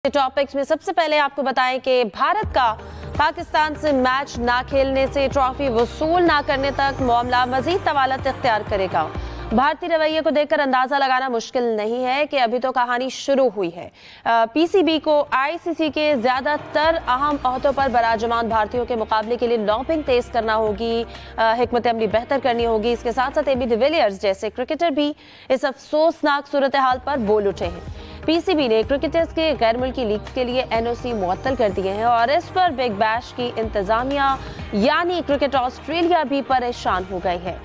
Topics में सबसे पहले आपको बताएं कि भारत का पाकिस्तान से मैच ना खेलने से ट्रॉफी वसूल ना करने तक मामला मजीद तवालत इख्तियार करेगा। भारतीय रवैये को देखकर अंदाजा लगाना मुश्किल नहीं है कि अभी तो कहानी शुरू हुई है। पीसीबी को आईसीसी के ज्यादातर अहम ओहदों पर बराजमान भारतीयों के मुकाबले के लिए लॉबिंग तेज करना होगी, हिकमत अमली बेहतर करनी होगी। इसके साथ साथ एबी डिविलियर्स जैसे क्रिकेटर भी इस अफसोसनाक सूरत हाल पर बोल उठे हैं। पीसीबी ने क्रिकेटर्स के गैर मुल्की लीग्स के लिए एनओसी मुअत्तल कर दिए हैं और इस पर बिग बैश की इंतजामिया यानी क्रिकेट ऑस्ट्रेलिया भी परेशान हो गई है।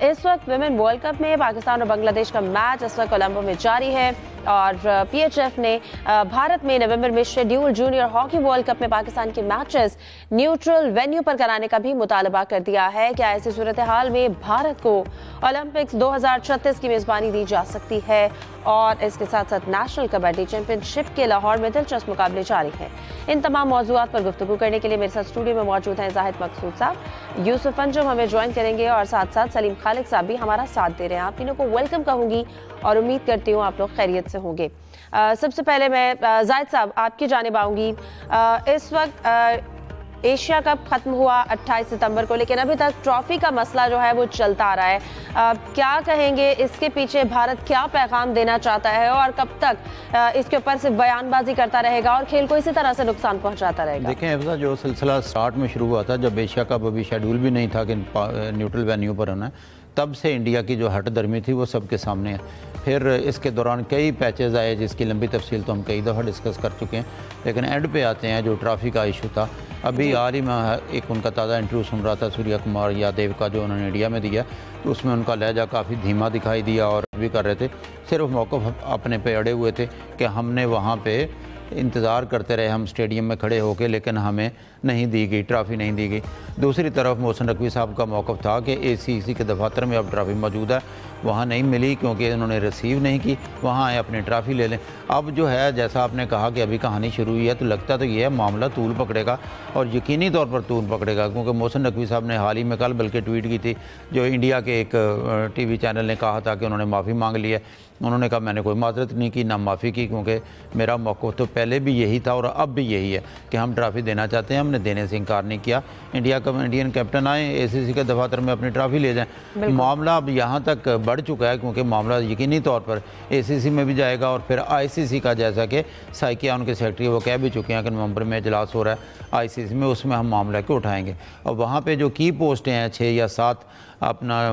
इस वक्त विमेन वर्ल्ड कप में पाकिस्तान और बांग्लादेश का मैच इस वक्त कोलंबो में जारी है और पीएचएफ ने भारत में नवंबर में schedule junior hockey world cup में पाकिस्तान के मैचेस न्यूट्रल वेन्यू पर कराने का भी मुतालबा कर दिया है। क्या ऐसी सूरत हाल में भारत को ओलंपिक्स 2036 की मेजबानी दी जा सकती है? और इसके साथ साथ नेशनल कबड्डी चैंपियनशिप के लाहौर में दिलचस्प मुकाबले जारी हैं। इन तमाम मौजूआत पर गुफ्तगू करने के लिए मेरे साथ स्टूडियो में मौजूद हैं जाहिद मकसूद साहब, यूसुफ अंजुम हमें ज्वाइन करेंगे और साथ साथ सलीम खालिद साहब भी हमारा साथ दे रहे हैं। आप तीनों को वेलकम कहूंगी और उम्मीद करती हूँ आप लोग खैरियत से होंगे। सबसे पहले मैं जाहिद साहब आपकी जानिब आऊंगी। इस वक्त एशिया कप खत्म हुआ 28 सितंबर को, लेकिन अभी तक ट्रॉफी का मसला जो है वो चलता आ रहा है। क्या कहेंगे, इसके पीछे भारत क्या पैगाम देना चाहता है और कब तक इसके ऊपर सिर्फ बयानबाजी करता रहेगा और खेल को इसी तरह से नुकसान पहुंचाता रहेगा? देखें ऐसा जो सिलसिला स्टार्ट में शुरू हुआ था, जब एशिया कप अभी शेड्यूल भी नहीं था कि न्यूट्रल वेन्यू पर होना है, तब से इंडिया की जो हट दर्मी थी वो सबके सामने है। फिर इसके दौरान कई पैचेस आए जिसकी लंबी तफसील तो हम कई दफ़ा डिस्कस कर चुके हैं, लेकिन एंड पे आते हैं जो ट्रॉफी का इशू था। अभी हाल ही में एक उनका ताज़ा इंटरव्यू सुन रहा था सूर्या कुमार यादव का, जो उन्होंने इंडिया में दिया, तो उसमें उनका लहजा काफ़ी धीमा दिखाई दिया और भी कर रहे थे, सिर्फ मौक़िफ़ अपने पे अड़े हुए थे कि हमने वहाँ पे इंतज़ार करते रहे हम स्टेडियम में खड़े होकर, लेकिन हमें नहीं दी गई, ट्रॉफ़ी नहीं दी गई। दूसरी तरफ मोहसिन नकवी साहब का मौक़िफ़ था कि एसीसी के दफातर में अब ट्रॉफ़ी मौजूद है, वहाँ नहीं मिली क्योंकि उन्होंने रिसीव नहीं की, वहाँ आए अपनी ट्रॉफ़ी ले लें। अब जो है जैसा आपने कहा कि अभी कहानी शुरू हुई है, तो लगता तो ये है मामला तूल पकड़ेगा और यकीनी तौर पर तूल पकड़ेगा, क्योंकि मोहसिन नकवी साहब ने हाल ही में कल बल्कि ट्वीट की थी, जो इंडिया के एक टीवी चैनल ने कहा था कि उन्होंने माफ़ी मांग ली है। उन्होंने कहा मैंने कोई माजरत नहीं की, ना माफ़ी की, क्योंकि मेरा मौक़िफ़ तो पहले भी यही था और अब भी यही है कि हम ट्रॉफ़ी देना चाहते हैं, हमने देने से इनकार नहीं किया। इंडियन कैप्टन आए एसीसी के दफातर में अपनी ट्रॉफ़ी ले जाएं। मामला अब यहाँ तक बढ़ चुका है क्योंकि मामला यकीनी तौर पर एसीसी में भी जाएगा और फिर आईसीसी का, जैसा कि साइकिया उनके सेक्रेटरी वो कह भी चुके हैं कि नवंबर में इजलास हो रहा है आईसीसी में, उसमें हम मामला को उठाएंगे और वहाँ पे जो की पोस्टें हैं 6 या 7 अपना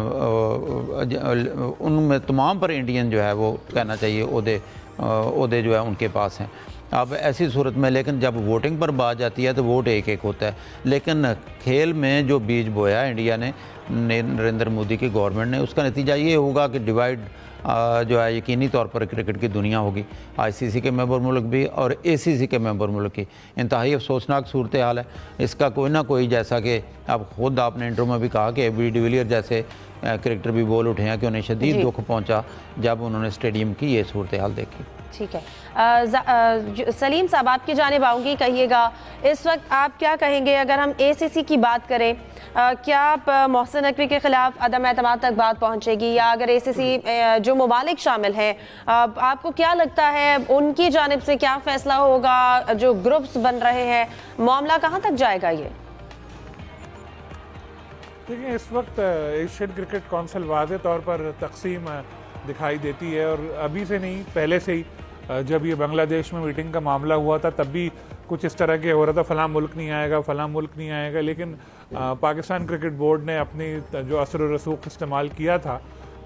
उनमें तमाम पर इंडियन जो है वो कहना चाहिए ओहदे जो है उनके पास हैं। अब ऐसी सूरत में लेकिन जब वोटिंग पर बात जाती है तो वोट एक एक होता है, लेकिन खेल में जो बीज बोया इंडिया ने, नरेंद्र मोदी की गवर्नमेंट ने, उसका नतीजा ये होगा कि डिवाइड जो है यकीनी तौर पर क्रिकेट की दुनिया होगी। आईसीसी के मेंबर मुल्क भी और एसीसी के मेंबर मुल्क की इंतहाई अफसोसनाक सूरत हाल है। इसका कोई ना कोई, जैसा कि अब खुद आपने इंटरव्यू में भी कहा कि एबी डिविलियर जैसे क्रिकेटर भी बोल उठे हैं कि उन्हें शदीद दुख पहुंचा जब उन्होंने स्टेडियम की ये सूरत हाल देखी। ठीक है, सलीम साहब आपकी जानिब आऊँगी, कहिएगा इस वक्त आप क्या कहेंगे अगर हम एसीसी की बात करें, क्या आप मोहसिन नकवी के खिलाफ अदम एतमाद तक बात पहुंचेगी, या अगर एसीसी जो ममालिक शामिल हैं आपको क्या लगता है उनकी जानिब से क्या फैसला होगा? जो ग्रुप्स बन रहे हैं, मामला कहाँ तक जाएगा? ये देखिए, इस वक्त एशियन क्रिकेट काउंसिल वाज़े तौर पर तकसीम दिखाई देती है और अभी से नहीं, पहले से ही जब ये बांग्लादेश में मीटिंग का मामला हुआ था तब भी कुछ इस तरह के हो रहा था, फलां मुल्क नहीं आएगा, फलां मुल्क नहीं आएगा, लेकिन पाकिस्तान क्रिकेट बोर्ड ने अपनी जो असर व रसूख इस्तेमाल किया था,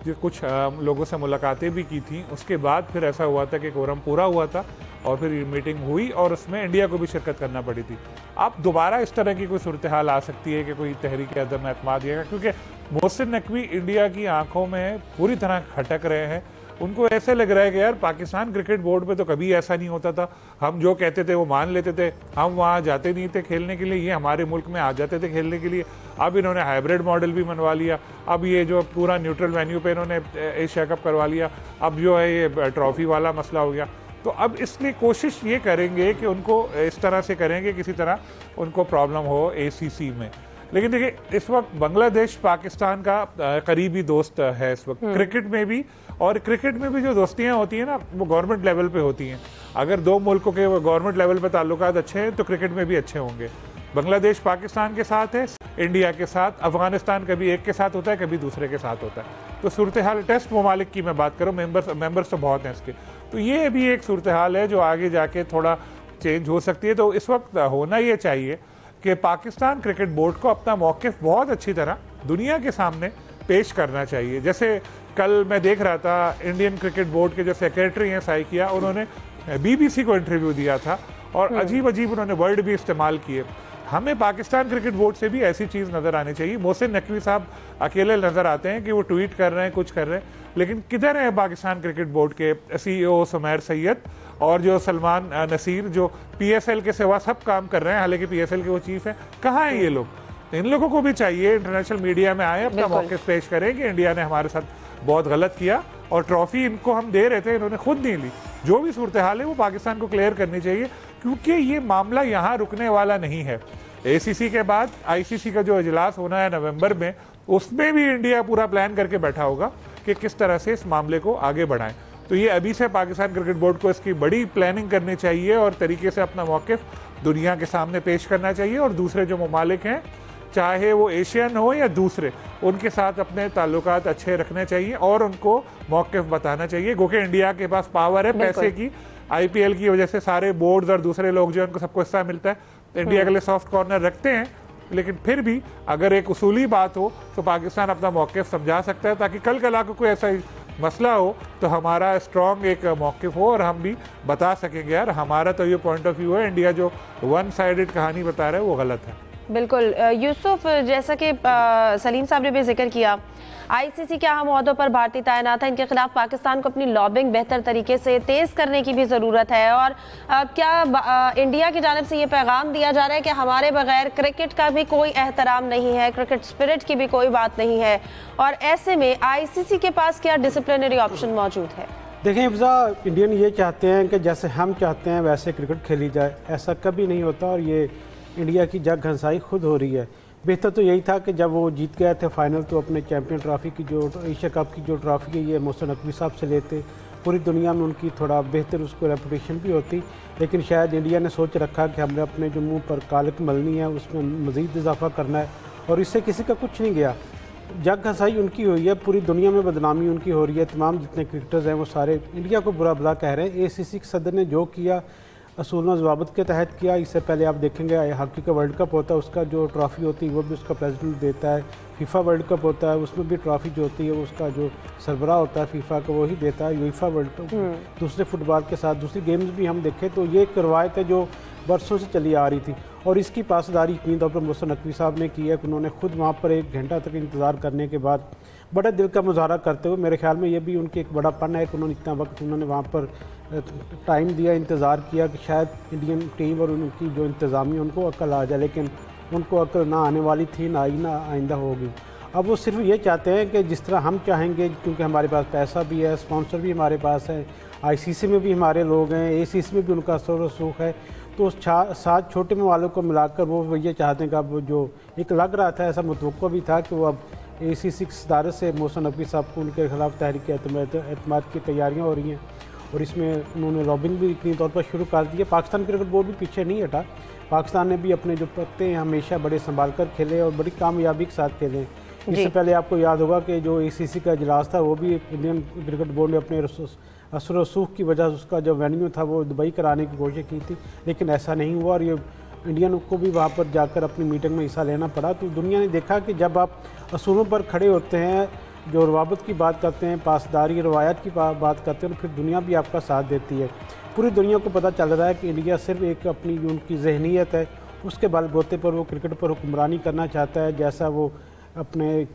जो कुछ लोगों से मुलाकातें भी की थी, उसके बाद फिर ऐसा हुआ था कि कोरम पूरा हुआ था और फिर मीटिंग हुई और उसमें इंडिया को भी शिरकत करना पड़ी थी। अब दोबारा इस तरह की कोई सूरत हाल आ सकती है कि कोई तहरीक अदम एतमाद, क्योंकि मोहसिन नकवी इंडिया की आंखों में पूरी तरह खटक रहे हैं। उनको ऐसे लग रहा है कि यार पाकिस्तान क्रिकेट बोर्ड पे तो कभी ऐसा नहीं होता था, हम जो कहते थे वो मान लेते थे, हम वहाँ जाते नहीं थे खेलने के लिए, ये हमारे मुल्क में आ जाते थे खेलने के लिए। अब इन्होंने हाइब्रिड मॉडल भी मनवा लिया, अब ये जो पूरा न्यूट्रल वेन्यू पे इन्होंने एशिया कप करवा लिया, अब जो है ये ट्रॉफी वाला मसला हो गया। तो अब इसलिए कोशिश ये करेंगे कि उनको इस तरह से करेंगे, किसी तरह उनको प्रॉब्लम हो एसीसी में। लेकिन देखिए इस वक्त बांग्लादेश पाकिस्तान का करीबी दोस्त है इस वक्त, क्रिकेट में भी। और क्रिकेट में भी जो दोस्तियां होती हैं ना, वो गवर्नमेंट लेवल पे होती हैं। अगर दो मुल्कों के गवर्नमेंट लेवल पे ताल्लुकात अच्छे हैं तो क्रिकेट में भी अच्छे होंगे। बांग्लादेश पाकिस्तान के साथ है, इंडिया के साथ, अफगानिस्तान कभी एक के साथ होता है, कभी दूसरे के साथ होता है। तो सूरत हाल टेस्ट ममालिक की मैं बात करूँ, मेंबर्स तो बहुत हैं इसके, तो ये भी एक सूरत हाल है जो आगे जाके थोड़ा चेंज हो सकती है। तो इस वक्त होना ये चाहिए कि पाकिस्तान क्रिकेट बोर्ड को अपना मौक़िफ़ बहुत अच्छी तरह दुनिया के सामने पेश करना चाहिए। जैसे कल मैं देख रहा था, इंडियन क्रिकेट बोर्ड के जो सेक्रेटरी हैं साइकिया, उन्होंने BBC को इंटरव्यू दिया था और अजीब अजीब उन्होंने वर्ड भी इस्तेमाल किए। हमें पाकिस्तान क्रिकेट बोर्ड से भी ऐसी चीज़ नज़र आनी चाहिए। मोहसिन नकवी साहब अकेले नज़र आते हैं कि वो ट्वीट कर रहे हैं, कुछ कर रहे हैं, लेकिन किधर है पाकिस्तान क्रिकेट बोर्ड के CEO सुमैर सैयद और जो सलमान नसीर, जो PSL के सिवा सब काम कर रहे हैं, हालांकि PSL के वो चीफ हैं, कहाँ हैं ये लोग? इन लोगों को भी चाहिए इंटरनेशनल मीडिया में आए, अपना मौक़िफ़ पेश करें कि इंडिया ने हमारे साथ बहुत गलत किया और ट्रॉफी इनको हम दे रहे थे, इन्होंने खुद नहीं ली। जो भी सूरत हाल है वो पाकिस्तान को क्लियर करनी चाहिए, क्योंकि ये मामला यहाँ रुकने वाला नहीं है। ACC के बाद ICC का जो इजलास होना है नवंबर में, उसमें भी इंडिया पूरा प्लान करके बैठा होगा कि किस तरह से इस मामले को आगे बढ़ाएं। तो ये अभी से पाकिस्तान क्रिकेट बोर्ड को इसकी बड़ी प्लानिंग करनी चाहिए और तरीके से अपना मौक़िफ़ दुनिया के सामने पेश करना चाहिए। और दूसरे जो ममालिक हैं, चाहे वो एशियन हो या दूसरे, उनके साथ अपने ताल्लुकात अच्छे रखने चाहिए और उनको मौक़िफ़ बताना चाहिए। क्योंकि इंडिया के पास पावर है पैसे की, IPL की वजह से सारे बोर्ड्स और दूसरे लोग जो उनको सबको हिस्सा मिलता है, तो इंडिया के लिए सॉफ्ट कॉर्नर रखते हैं। लेकिन फिर भी अगर एक उसूली बात हो तो पाकिस्तान अपना मौक़िफ़ समझा सकता है, ताकि कल कल आकर कोई ऐसा मसला हो तो हमारा स्ट्रॉन्ग एक मौक़िफ़ हो और हम भी बता सकेंगे यार हमारा तो ये पॉइंट ऑफ व्यू है, इंडिया जो वन साइडेड कहानी बता रहा है वो गलत है। बिल्कुल यूसुफ, जैसा कि सलीम साहब ने भी जिक्र किया, ICC के अहम ओहदों पर भारतीय तैनात है, इनके खिलाफ पाकिस्तान को अपनी लॉबिंग बेहतर तरीके से तेज़ करने की भी ज़रूरत है। और क्या इंडिया की जानिब से ये पैगाम दिया जा रहा है कि हमारे बगैर क्रिकेट का भी कोई एहतराम नहीं है, क्रिकेट स्पिरिट की भी कोई बात नहीं है, और ऐसे में ICC के पास क्या डिसिप्लिनरी ऑप्शन मौजूद है? देखें हिफ्ज़ा, इंडियन ये चाहते हैं कि जैसे हम चाहते हैं वैसे क्रिकेट खेली जाए, ऐसा कभी नहीं होता और ये इंडिया की जग घंसाई खुद हो रही है। बेहतर तो यही था कि जब वो जीत गए थे फाइनल, तो अपने चैम्पियन ट्रॉफी की जो एशिया कप की जो ट्रॉफी है ये मोहसिन नकवी साहब से लेते, पूरी दुनिया में उनकी थोड़ा बेहतर उसको रेपुटेशन भी होती। लेकिन शायद इंडिया ने सोच रखा कि हमने अपने जो मुँह पर कालिक मलनी है उसमें मज़ीद इजाफा करना है, और इससे किसी का कुछ नहीं गया। जग घंसाई उनकी हुई है, पूरी दुनिया में बदनामी उनकी हो रही है। तमाम जितने क्रिकेटर्स हैं वो सारे इंडिया को बुरा भला कह रहे हैं। ACC के सदर ने जो किया असूल व ज़वाबत के तहत किया। इससे पहले आप देखेंगे हॉकी का वर्ल्ड कप होता है, उसका जो ट्रॉफ़ी होती है वो भी उसका प्रेसिडेंट देता है। FIFA वर्ल्ड कप होता है, उसमें भी ट्रॉफ़ी जो होती है उसका जो सरबरा होता है FIFA का वही देता है। UEFA वर्ल्ड कप दूसरे फुटबॉल के साथ दूसरी गेम्स भी हम देखें तो ये एक रवायत है जो बरसों से चली आ रही थी, और इसकी पासदारी यकीनी तौर पर मोहसिन नकवी साहब ने की है कि उन्होंने खुद वहाँ पर 1 घंटा तक इंतज़ार करने के बाद बड़े दिल का मुजाहरा करते हुए, मेरे ख्याल में ये भी उनकी एक बड़ा पन है कि उन्होंने इतना वक्त उन्होंने वहाँ पर टाइम दिया, इंतज़ार किया कि शायद इंडियन टीम और उनकी जो इंतज़ामिया उनको अक्ल आ जाए। लेकिन उनको अक्ल ना आने वाली थी, ना आई, ना आइंदा होगी। अब वो सिर्फ ये चाहते हैं कि जिस तरह हम चाहेंगे, क्योंकि हमारे पास पैसा भी है, स्पॉन्सर भी हमारे पास है, ICC में भी हमारे लोग हैं, ACC में भी उनका असर रसूख है, तो उस 7 छोटे में वालों को मिलाकर वो ये चाहते हैं कि अब जो एक लग रहा था, ऐसा मुतवक्को भी था कि वो अब ACC की सदारत से मोहसिन नकवी साहब को उनके खिलाफ तहरीक एतमाद की तैयारियाँ हो रही हैं, और इसमें उन्होंने लॉबिंग भी इतनी तौर पर शुरू कर दी है। पाकिस्तान क्रिकेट बोर्ड भी पीछे नहीं हटा, पाकिस्तान ने भी अपने जो पत्ते हैं हमेशा बड़े संभाल कर खेले और बड़ी कामयाबी के साथ खेले। इससे पहले आपको याद होगा कि जो ACC का इजलास था वो भी इंडियन क्रिकेट बोर्ड ने अपने असर रसूख की वजह से उसका जो वेन्यू था वो दुबई कराने की कोशिश की थी, लेकिन ऐसा नहीं हुआ और ये इंडियन को भी वहाँ पर जाकर अपनी मीटिंग में हिस्सा लेना पड़ा। तो दुनिया ने देखा कि जब आप असूलों पर खड़े होते हैं, जो रवाबत की बात करते हैं, पासदारी रवायत की बात करते हैं, तो फिर दुनिया भी आपका साथ देती है। पूरी दुनिया को पता चल रहा है कि इंडिया सिर्फ एक अपनी जो उनकी जहनीत है उसके बलबूते पर वो क्रिकेट पर हुक्मरानी करना चाहता है, जैसा वो अपने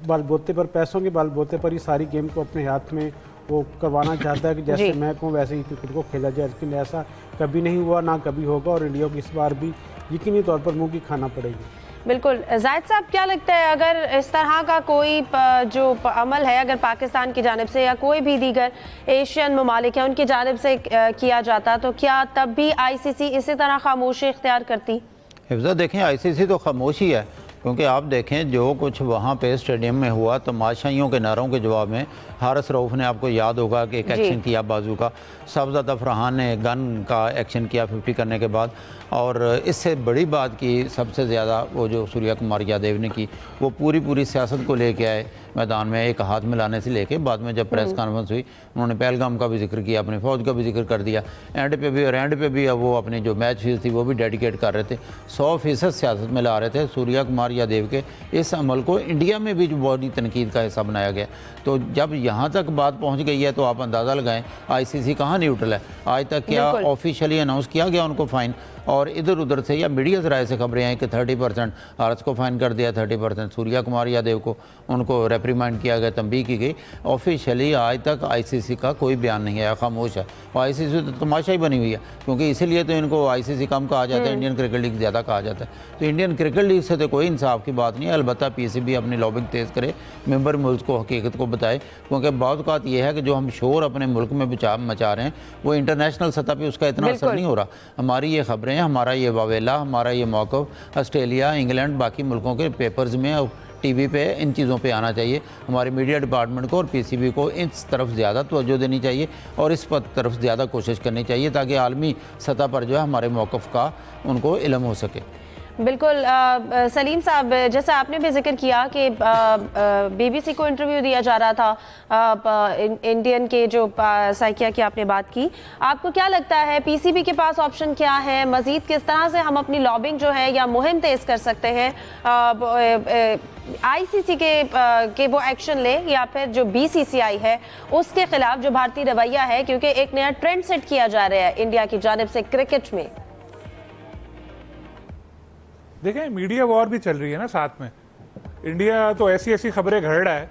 बलबूते पर, पैसों के बलबूते पर ही सारी गेम को अपने हाथ में वो करवाना चाहता है कि जैसे मैं कहूँ वैसे ही क्रिकेट को खेला जाए। लेकिन ऐसा कभी नहीं हुआ, ना कभी होगा, और इंडिया को इस बार भी यकीनी तौर पर मुँह की खाना पड़ेगी। बिल्कुल। जाहिद साहब, क्या लगता है अगर इस तरह का कोई जो अमल है अगर पाकिस्तान की जानिब से या कोई भी दीगर एशियन ममालिक हैं उनकी जानिब से किया जाता, तो क्या तब भी ICC इसी तरह खामोशी इख्तियार करती? हिफ्ज़ा, देखें ICC तो खामोश ही है, क्योंकि आप देखें जो कुछ वहाँ पे स्टेडियम में हुआ, तमाशाइयों के नारों के जवाब में हारिस रऊफ ने, आपको याद होगा कि एक एक्शन किया बाजू का, सबज़ादा फरहान ने गन का एक्शन किया 50 करने के बाद, और इससे बड़ी बात की सबसे ज़्यादा वो जो सूर्या कुमार यादव ने की, वो पूरी सियासत को लेके आए मैदान में, एक हाथ मिलाने से लेके बाद में जब प्रेस कॉन्फ्रेंस हुई उन्होंने पहलगाम का भी जिक्र किया, अपनी फ़ौज का भी जिक्र कर दिया, एंड पे भी अब वो अपनी जो मैच फीस थी वो भी डेडिकेट कर रहे थे, 100% सियासत में ला रहे थे। सूर्या कुमार यादव के इस अमल को इंडिया में भी जो बड़ी तनकीद का हिस्सा बनाया गया। तो जब यहाँ तक बात पहुँच गई है तो आप अंदाज़ा लगाएं ICC कहाँ न्यूट्रल है। आज तक क्या ऑफिशियली अनाउंस किया गया उनको फ़ाइन, और इधर उधर से या मीडिया से राय से खबरें आई कि 30% हारिस को फ़ाइन कर दिया, 30% सूर्या कुमार यादव को उनको रेप्रीमाइंड किया गया, तंबीह की गई। ऑफिशियली आज तक ICC का कोई बयान नहीं आया, खामोश है। और ICC तो तमाशा ही बनी हुई है, क्योंकि इसीलिए तो इनको ICC कम कहा जाता है, इंडियन क्रिकेट लीग ज़्यादा कहा जाता है। तो इंडियन क्रिकेट लीग से तो कोई इंसाफ की बात नहीं है। अलबत्ता PCB अपनी लॉबिंग तेज़ करे, मेंबर मुल्क को हकीकत को बताए, क्योंकि बहुत बात यह है कि जो हम शोर अपने मुल्क में मचा रहे हैं वो इंटरनेशनल सतह पर उसका इतना असर नहीं हो रहा। हमारी ये खबरें, हमारा ये वावेला, हमारा ये मौक़िफ़ ऑस्ट्रेलिया, इंग्लैंड, बाकी मुल्कों के पेपर्स में और TV पे इन चीज़ों पे आना चाहिए। हमारे मीडिया डिपार्टमेंट को और PCB को इस तरफ ज़्यादा तवज्जो देनी चाहिए और इस तरफ ज़्यादा कोशिश करनी चाहिए ताकि आलमी सतह पर जो है हमारे मौक़िफ़ का उनको इल्म हो सके। बिल्कुल सलीम साहब, जैसा आपने भी जिक्र किया कि BBC को इंटरव्यू दिया जा रहा था, इंडियन के जो साइकिया की आपने बात की, आपको क्या लगता है PCB के पास ऑप्शन क्या है? मज़ीद किस तरह से हम अपनी लॉबिंग जो है या मुहिम तेज़ कर सकते हैं? ICC के वो एक्शन ले या फिर जो BCCI है उसके खिलाफ जो भारतीय रवैया है, क्योंकि एक नया ट्रेंड सेट किया जा रहा है इंडिया की जानिब से क्रिकेट में। देखें, मीडिया वॉर भी चल रही है ना साथ में। इंडिया तो ऐसी खबरें घड़ रहा है,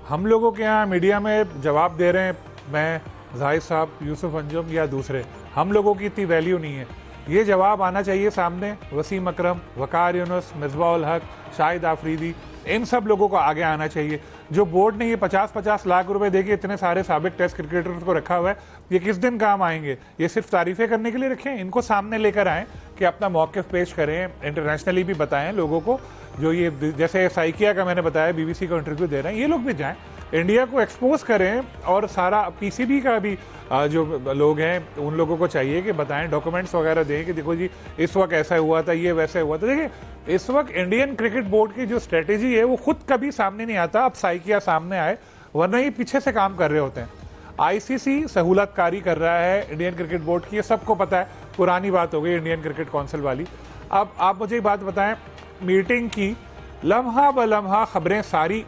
हम लोगों के यहाँ मीडिया में जवाब दे रहे हैं, मैं, जाहिद साहब, यूसुफ अंजुम या दूसरे, हम लोगों की इतनी वैल्यू नहीं है। ये जवाब आना चाहिए सामने वसीम अकरम, वकार यूनुस, मिसबाह उल हक, शाहिद आफरीदी, इन सब लोगों को आगे आना चाहिए। जो बोर्ड ने ये 50-50 लाख रुपए देके इतने सारे साबिक टेस्ट क्रिकेटर्स को रखा हुआ है, ये किस दिन काम आएंगे? ये सिर्फ तारीफें करने के लिए रखे हैं? इनको सामने लेकर आएँ कि अपना मौक़िफ़ पेश करें, इंटरनेशनली भी बताएं लोगों को। जो ये जैसे साइकिया का मैंने बताया, BBC को इंटरव्यू दे रहे हैं, ये लोग भी जाएं, इंडिया को एक्सपोज करें। और सारा PCB का भी जो लोग हैं उन लोगों को चाहिए कि बताएं, डॉक्यूमेंट्स वगैरह दें कि देखो जी इस वक्त ऐसा हुआ था, ये वैसे हुआ था। देखिए, इस वक्त इंडियन क्रिकेट बोर्ड की जो स्ट्रेटेजी है वो खुद कभी सामने नहीं आता। अब साइकिया सामने आए, वरना ये पीछे से काम कर रहे होते हैं। ICC सहूलतकारी कर रहा है इंडियन क्रिकेट बोर्ड की, ये सबको पता है। पुरानी बात हो गई इंडियन क्रिकेट काउंसिल वाली। अब आप मुझे एक बात बताएं, मीटिंग की लम्हा ब लम्हा खबरें सारी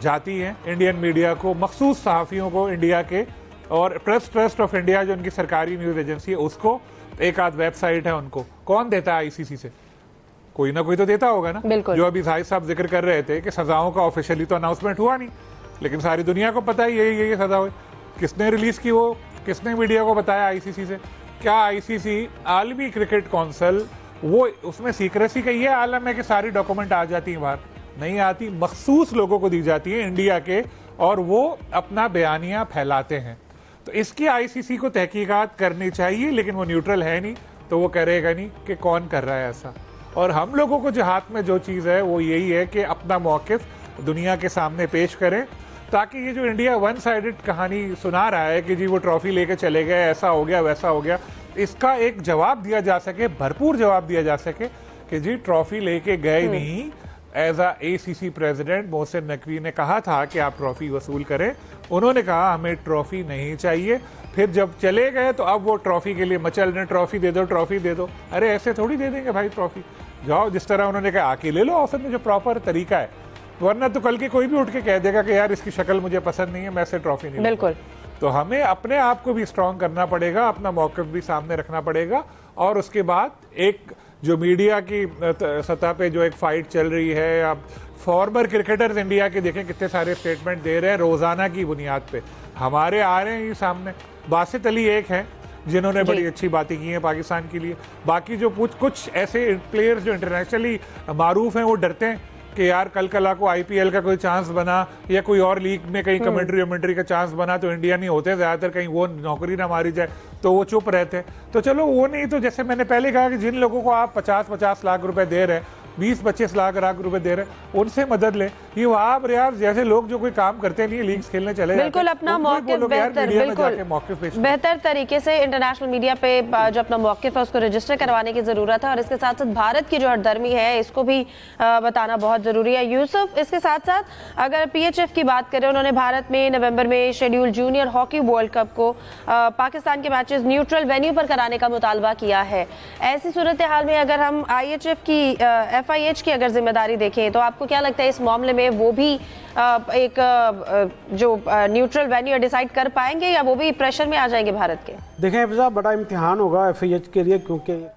जाती हैं इंडियन मीडिया को, मखसूस सहाफ़ियों को इंडिया के, और प्रेस ट्रस्ट ऑफ इंडिया जो उनकी सरकारी न्यूज़ एजेंसी है उसको, एक आध वेबसाइट है उनको। कौन देता है ICC से? कोई ना कोई तो देता होगा ना। जो अभी जाहिद साहब जिक्र कर रहे थे कि सजाओं का ऑफिशियली तो अनाउंसमेंट हुआ नहीं, लेकिन सारी दुनिया को पता है यही सजा हुई। किसने रिलीज की वो? किसने मीडिया को बताया ICC से? क्या ICC आलमी क्रिकेट काउंसिल वो उसमें सीक्रेसी का ये आलम है कि सारी डॉक्यूमेंट आ जाती हैं बाहर? नहीं आती, मखसूस लोगों को दी जाती है इंडिया के, और वो अपना बयानिया फैलाते हैं। तो इसकी ICC को तहकीकात करनी चाहिए, लेकिन वो न्यूट्रल है नहीं, तो वो करेगा नहीं कि कौन कर रहा है ऐसा। और हम लोगों को जो हाथ में जो चीज़ है वो यही है कि अपना मौक़िफ़ दुनिया के सामने पेश करें, ताकि ये जो इंडिया वन साइडेड कहानी सुना रहा है कि जी वो ट्रॉफी लेके चले गए, ऐसा हो गया वैसा हो गया, इसका एक जवाब दिया जा सके, भरपूर जवाब दिया जा सके कि जी ट्रॉफी लेके गए नहीं। As ACC president Mohsin Naqvi ने कहा था कि आप ट्रॉफी वसूल करें, उन्होंने कहा हमें ट्रॉफी नहीं चाहिए। फिर जब चले गए तो अब वो ट्रॉफी के लिए मचल रहे, ट्रॉफी दे दो, ट्रॉफी दे दो। अरे ऐसे थोड़ी दे देंगे भाई ट्रॉफी, जाओ जिस तरह उन्होंने कहा आके ले लो ऑफर में, जो प्रॉपर तरीका है, वरना तो कल के कोई भी उठ के कह देगा कि यार इसकी शक्ल मुझे पसंद नहीं है, मैं ऐसे ट्रॉफी नहीं। बिल्कुल। तो हमें अपने आप को भी स्ट्रांग करना पड़ेगा, अपना मौक़िफ़ भी सामने रखना पड़ेगा, और उसके बाद एक जो मीडिया की सतह पे जो एक फाइट चल रही है, अब फॉर्मर क्रिकेटर्स इंडिया के देखें कितने सारे स्टेटमेंट दे रहे हैं रोजाना की बुनियाद पे, हमारे आ रहे हैं ये सामने। बासित अली एक है जिन्होंने बड़ी अच्छी बातें की हैं पाकिस्तान के लिए। बाकी जो कुछ ऐसे प्लेयर्स जो इंटरनेशनली मारूफ हैं वो डरते हैं कि यार कल को IPL का कोई चांस बना या कोई और लीग में कहीं कमेंट्री का चांस बना तो इंडिया नहीं होते ज़्यादातर, कहीं वो नौकरी ना मारी जाए, तो वो चुप रहते हैं। तो चलो वो नहीं, तो जैसे मैंने पहले कहा कि जिन लोगों को आप 50-50 लाख रुपए दे रहे हैं 20-25 लाख रुपए दे रहे हैं, उनसे मदद लें। ये वहाब रियाज जैसे लोग जो कोई काम करते नहीं है, लीग्स खेलने चले बिल्कुल अपना मौक़िफ़ बेहतर तरीके से इंटरनेशनल मीडिया पे जो अपना मौक़िफ़ है उसको रजिस्टर करवाने की ज़रूरत है, और इसके साथ साथ भारत की जो हठधर्मी है इसको भी बताना बहुत ज़रूरी है। यूसुफ, इसके साथ साथ अगर PHF की बात करें, उन्होंने भारत में नवंबर में schedule junior hockey world cup को पाकिस्तान के मैचेस न्यूट्रल वेन्यू पर कराने का मुतालबा किया है। ऐसी सूरत हाल में अगर हम IHF की FIH की अगर जिम्मेदारी देखें तो आपको क्या लगता है इस मामले में वो भी एक जो न्यूट्रल वेन्यू डिसाइड कर पाएंगे, या वो भी प्रेशर में आ जाएंगे भारत के? देखें, बड़ा इम्तिहान होगा FIH के लिए, क्योंकि